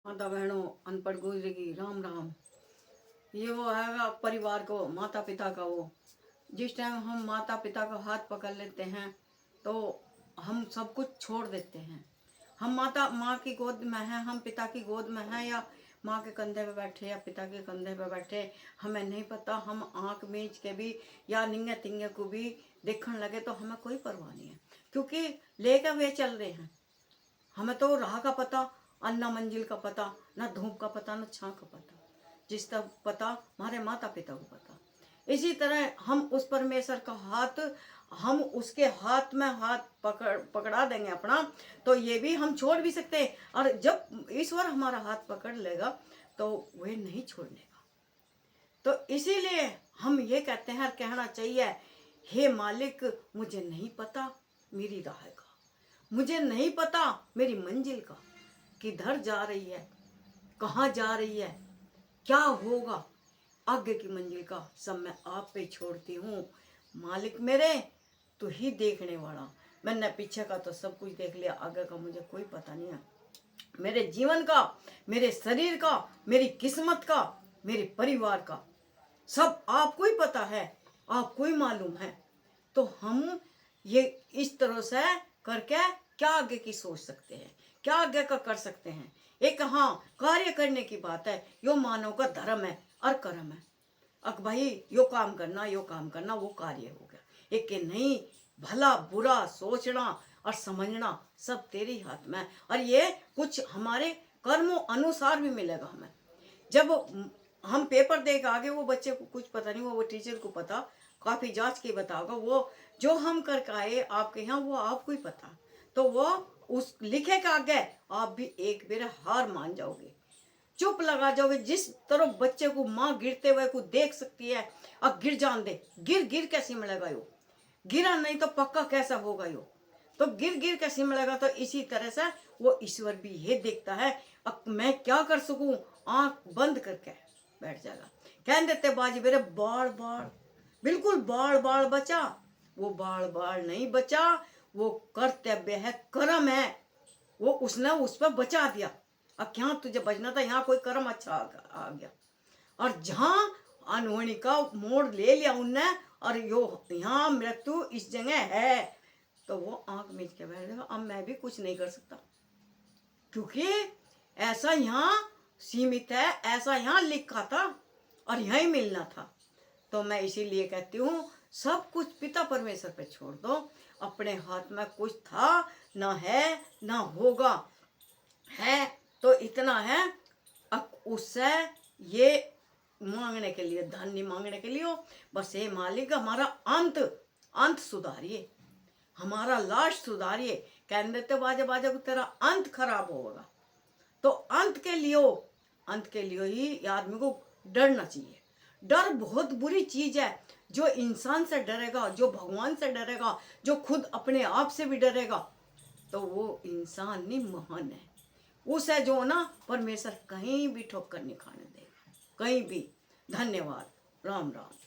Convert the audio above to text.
माता बहनों, अनपढ़ गुजरी की राम राम। ये वो है परिवार को, माता पिता का वो, जिस टाइम हम माता पिता का हाथ पकड़ लेते हैं तो हम सब कुछ छोड़ देते हैं। हम माँ की गोद में हैं, हम पिता की गोद में हैं, या माँ के कंधे पे बैठे या पिता के कंधे पे बैठे, हमें नहीं पता। हम आँख मीच के भी या निंगे तिंगे को भी देखने लगे तो हमें कोई परवाह नहीं है, क्योंकि लेकर वे चल रहे हैं। हमें तो राह का पता और न मंजिल का पता, न धूप का पता, न छां का पता। जिस तक पता हमारे माता पिता को पता। इसी तरह हम उस परमेश्वर का हाथ, हम उसके हाथ में हाथ पकड़ा देंगे अपना, तो ये भी हम छोड़ भी सकते हैं। और जब ईश्वर हमारा हाथ पकड़ लेगा तो वह नहीं छोड़ने का। तो इसीलिए हम ये कहते हैं, कहना चाहिए, हे मालिक, मुझे नहीं पता मेरी राह का, मुझे नहीं पता मेरी मंजिल का, किधर जा रही है, कहाँ जा रही है, क्या होगा, आगे की मंजिल का सब मैं आप पे छोड़ती हूँ। मालिक मेरे, तू ही देखने वाला। मैंने पीछे का तो सब कुछ देख लिया, आगे का मुझे कोई पता नहीं है। मेरे जीवन का, मेरे शरीर का, मेरी किस्मत का, मेरे परिवार का सब आपको ही पता है, आपको ही मालूम है। तो हम ये इस तरह से करके क्या आगे की सोच सकते हैं, क्या आगे का कर सकते हैं। एक हाँ कार्य करने की बात है, यो मानव का धर्म है और कर्म है। अब भाई यो काम करना, यो काम करना, वो कार्य हो गया। एक के नहीं, भला बुरा सोचना और समझना सब तेरे ही हाथ में है। और ये कुछ हमारे कर्मों अनुसार भी मिलेगा हमें। जब हम पेपर दे के आगे, वो बच्चे को कुछ पता नहीं, वो टीचर को पता, काफ़ी जांच के बताओगा। वो जो हम करके आए आपके यहाँ, वो आपको ही पता। तो वो उस लिखे के आगे आप भी एक बेर हार मान जाओगे, चुप लगा जाओगे। जिस तरह बच्चे को माँ गिरते हुए को देख सकती है, अब गिर जान दे, गिर गिर कैसे मिलेगा यो, गिरा नहीं तो पक्का कैसा होगा यो, तो गिर गिर कैसे मिलेगा। तो इसी तरह से वो ईश्वर भी ये देखता है, अब मैं क्या कर सकूं, आंख बंद करके बैठ जाएगा। कह देते बाजी मेरे बाल बाल, बिल्कुल बाल बाल बचा, वो बाल बाल नहीं बचा, वो कर्तव्य है, कर्म है, वो उसने उस पर बचा दिया। अब क्या तुझे बचना था, यहाँ कोई कर्म अच्छा आ गया। और जहाँ अनहोनी का मोड़ ले लिया उनने, और यो यहाँ मृत्यु इस जगह है, तो वो आंख मीच के बैठ गया। अब मैं भी कुछ नहीं कर सकता, क्योंकि ऐसा यहाँ सीमित है, ऐसा यहाँ लिखा था और यहीं मिलना था। तो मैं इसीलिए कहती हूँ, सब कुछ पिता परमेश्वर पे छोड़ दो। अपने हाथ में कुछ था ना है ना होगा, है तो इतना है। अब उससे ये मांगने के लिए, धन नहीं मांगने के लिए हो, बस ये मालिक हमारा अंत सुधारिए, हमारा लास्ट सुधारिए। कह देते बाजे बाजे को तेरा अंत खराब होगा। तो अंत के लिए ही आदमी को डरना चाहिए। डर बहुत बुरी चीज है। जो इंसान से डरेगा, जो भगवान से डरेगा, जो खुद अपने आप से भी डरेगा, तो वो इंसान नहीं, महान है। उसे जो ना परमेश्वर कहीं भी ठोकर नहीं खाने देगा, कहीं भी। धन्यवाद। राम राम।